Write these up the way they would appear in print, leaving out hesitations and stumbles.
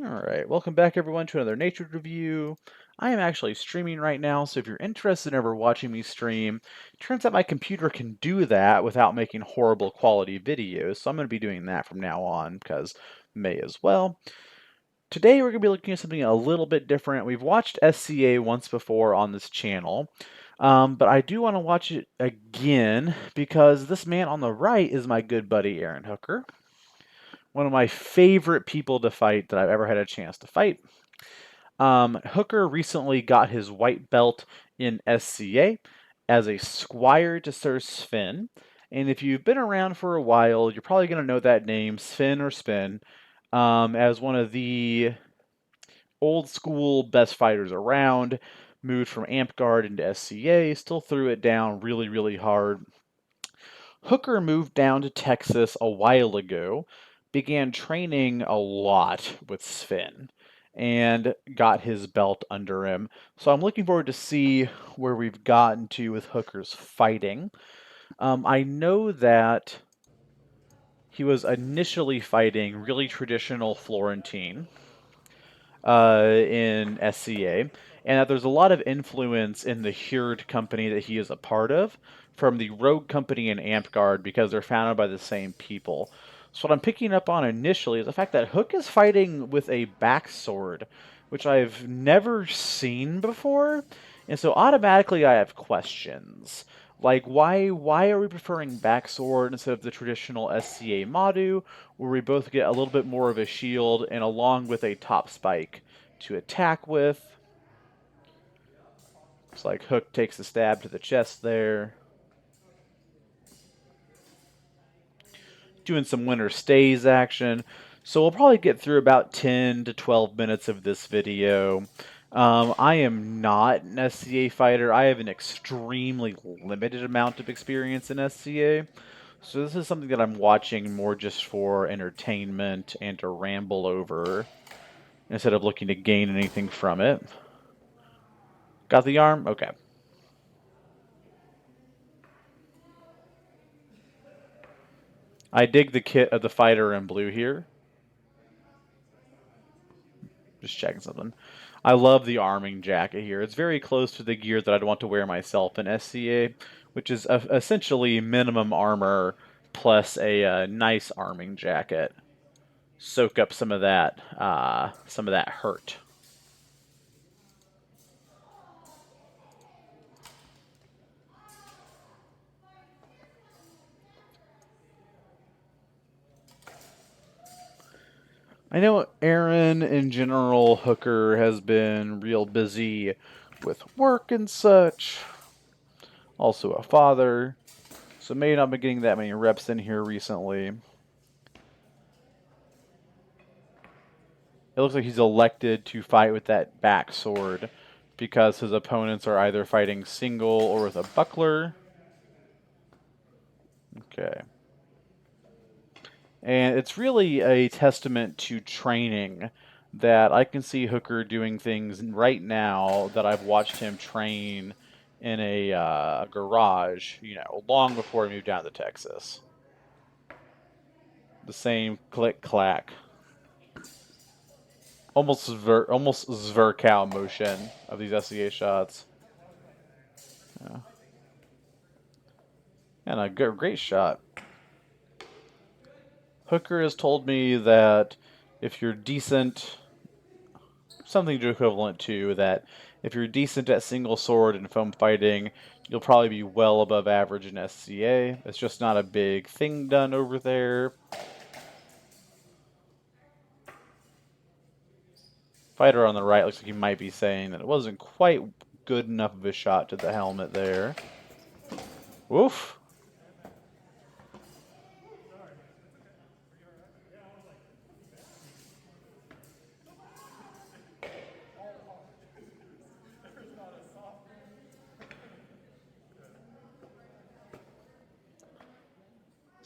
Alright, welcome back everyone to another Natred Review. I am actually streaming right now, so if you're interested in ever watching me stream, turns out my computer can do that without making horrible quality videos, so I'm going to be doing that from now on, because may as well. Today we're going to be looking at something a little bit different. We've watched SCA once before on this channel, but I do want to watch it again, because this man on the right is my good buddy Aaron Hooker. One of my favorite people to fight that I've ever had a chance to fight. Hooker recently got his white belt in SCA as a squire to Sir Sven. And if you've been around for a while, you're probably going to know that name, Sven or Spin, as one of the old school best fighters around. Moved from Amtgard into SCA, still threw it down really, really hard. Hooker moved down to Texas a while ago, began training a lot with Sven, and got his belt under him. So I'm looking forward to see where we've gotten to with Hooker's fighting. I know that he was initially fighting really traditional Florentine in SCA, and that there's a lot of influence in the Herd company that he is a part of from the Rogue company in Amtgard because they're founded by the same people. So what I'm picking up on initially is the fact that Hook is fighting with a backsword, which I've never seen before, and so automatically I have questions. Like, why are we preferring backsword instead of the traditional SCA Madu, where we both get a little bit more of a shield and along with a top spike to attack with? Looks like Hook takes a stab to the chest there. Doing some winter stays action. So we'll probably get through about 10 to 12 minutes of this video. I am not an SCA fighter. I have an extremely limited amount of experience in SCA. So this is something that I'm watching more just for entertainment and to ramble over instead of looking to gain anything from it. Got the arm? Okay. I dig the kit of the fighter in blue here. Just checking something. I love the arming jacket here. It's very close to the gear that I'd want to wear myself in SCA, which is essentially minimum armor plus a nice arming jacket. Soak up some of that hurt. I know Aaron, in general, Hooker has been real busy with work and such. Also a father, so may not be getting that many reps in here recently. It looks like he's elected to fight with that back sword because his opponents are either fighting single or with a buckler. Okay. And it's really a testament to training that I can see Hooker doing things right now that I've watched him train in a garage, long before he moved down to Texas. The same click clack, almost Zverkow motion of these SCA shots. Yeah. And a great shot. Hooker has told me that if you're decent, something to equivalent to that, if you're decent at single sword and foam fighting, you'll probably be well above average in SCA. It's just not a big thing done over there. Fighter on the right looks like he might be saying that it wasn't quite good enough of a shot to the helmet there. Woof.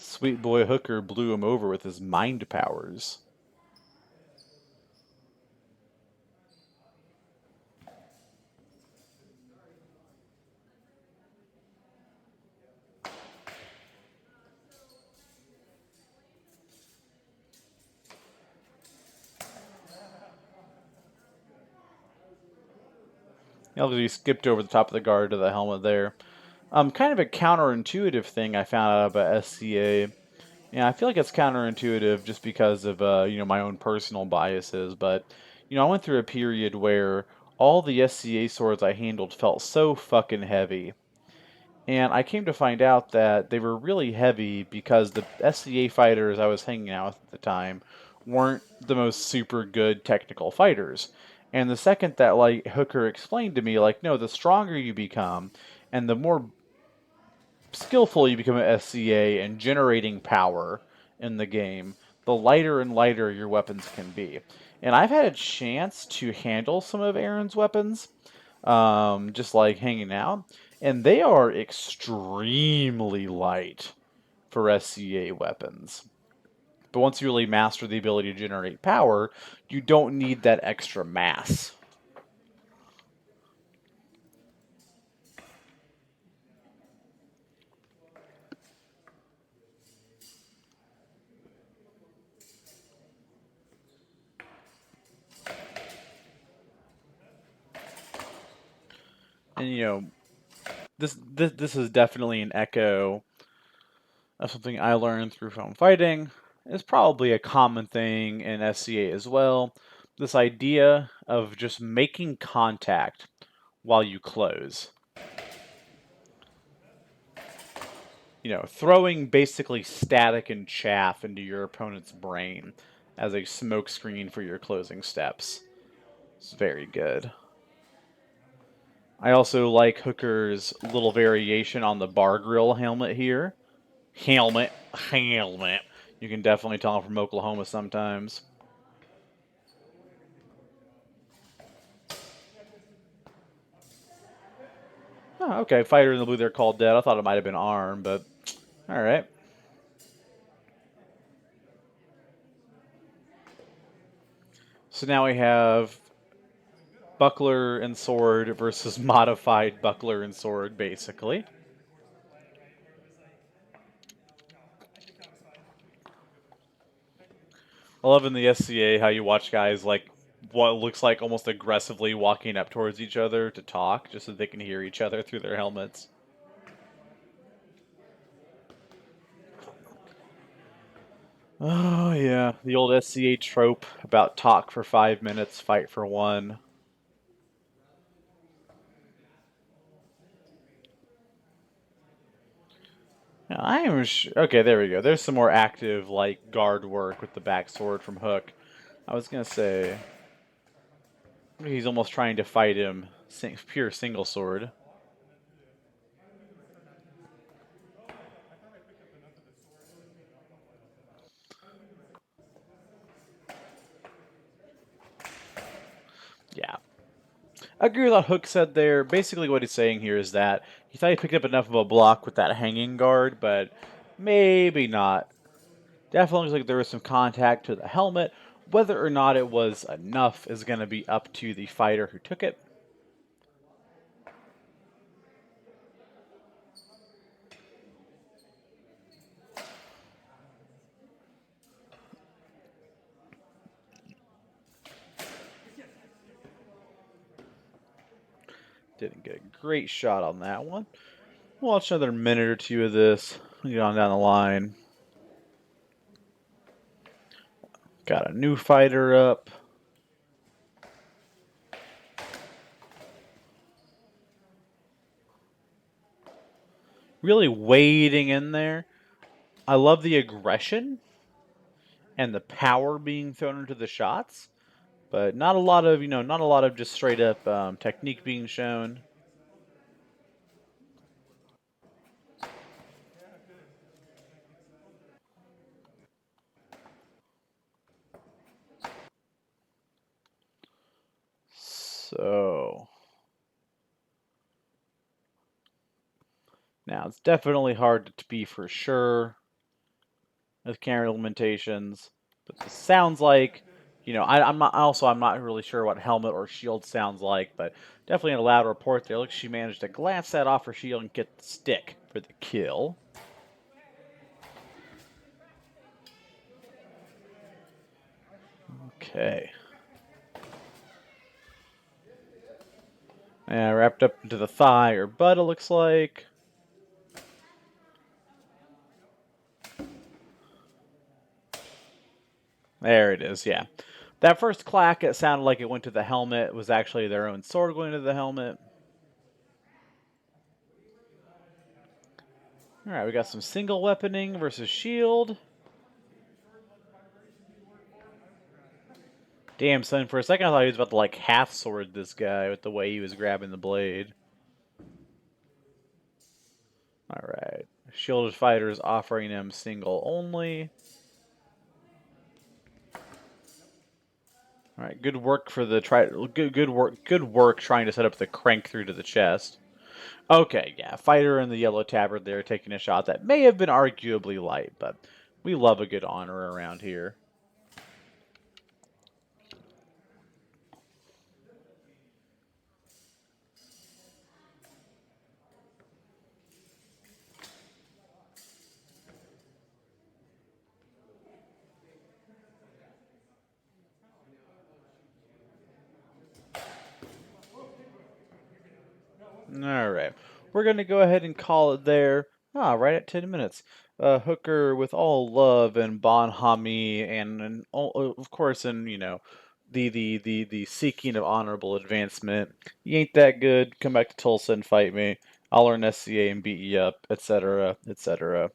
Sweet boy Hooker blew him over with his mind powers. You skipped over the top of the guard to the helmet there. Kind of a counterintuitive thing I found out about SCA. Yeah, I feel like it's counterintuitive just because of my own personal biases, but I went through a period where all the SCA swords I handled felt so fucking heavy. And I came to find out that they were really heavy because the SCA fighters I was hanging out with at the time weren't the most super good technical fighters. And the second that like Hooker explained to me, like, no, the stronger you become and the more skillful you become at SCA and generating power in the game, the lighter and lighter your weapons can be. And I've had a chance to handle some of Aaron's weapons, just like hanging out, and they are extremely light for SCA weapons. But once you really master the ability to generate power, you don't need that extra mass. And this is definitely an echo of something I learned through film fighting. It's probably a common thing in SCA as well. This idea of just making contact while you close. Throwing basically static and chaff into your opponent's brain as a smoke screen for your closing steps. It's very good. I also like Hooker's little variation on the bar grill helmet here. Helmet. You can definitely tell I'm from Oklahoma sometimes. Oh, okay. Fighter in the blue there called dead. I thought it might have been arm, but alright. So now we have buckler and sword versus modified buckler and sword, basically. I love in the SCA how you watch guys like what looks like almost aggressively walking up towards each other to talk, just so they can hear each other through their helmets. Oh yeah, the old SCA trope about talk for 5 minutes, fight for one. Now, I am okay. There we go. There's some more active like guard work with the back sword from Hook. I was gonna say he's almost trying to fight him pure single sword. Yeah. I agree with what Hook said there. Basically, what he's saying here is that he thought he picked up enough of a block with that hanging guard, but maybe not. Definitely looks like there was some contact to the helmet. Whether or not it was enough is going to be up to the fighter who took it. Didn't get a great shot on that one. We'll watch another minute or two of this. Get on down the line. Got a new fighter up. Really wading in there. I love the aggression and the power being thrown into the shots, but not a lot of not a lot of just straight up technique being shown. So now it's definitely hard to be for sure with camera limitations, but this sounds like I'm not really sure what helmet or shield sounds like, but definitely in a loud report there. Looks she managed to glance that off her shield and get the stick for the kill. Okay. Wrapped up into the thigh or butt, it looks like. There it is, yeah. That first clack, it sounded like it went to the helmet. It was actually their own sword going to the helmet. Alright, we got some single weaponing versus shield. Damn, son, for a second I thought he was about to, like, half-sword this guy with the way he was grabbing the blade. Alright. Shielded fighters offering him single only. Alright, good work for the good work trying to set up the crank through to the chest. Okay, yeah, fighter in the yellow tabard there taking a shot that may have been arguably light, but we love a good honor around here. Alright, we're going to go ahead and call it there. Right at 10 minutes. Hooker, with all love and bonhomie and of course, and, you know, the seeking of honorable advancement. You ain't that good, come back to Tulsa and fight me. I'll learn SCA and beat you up, etc., etc.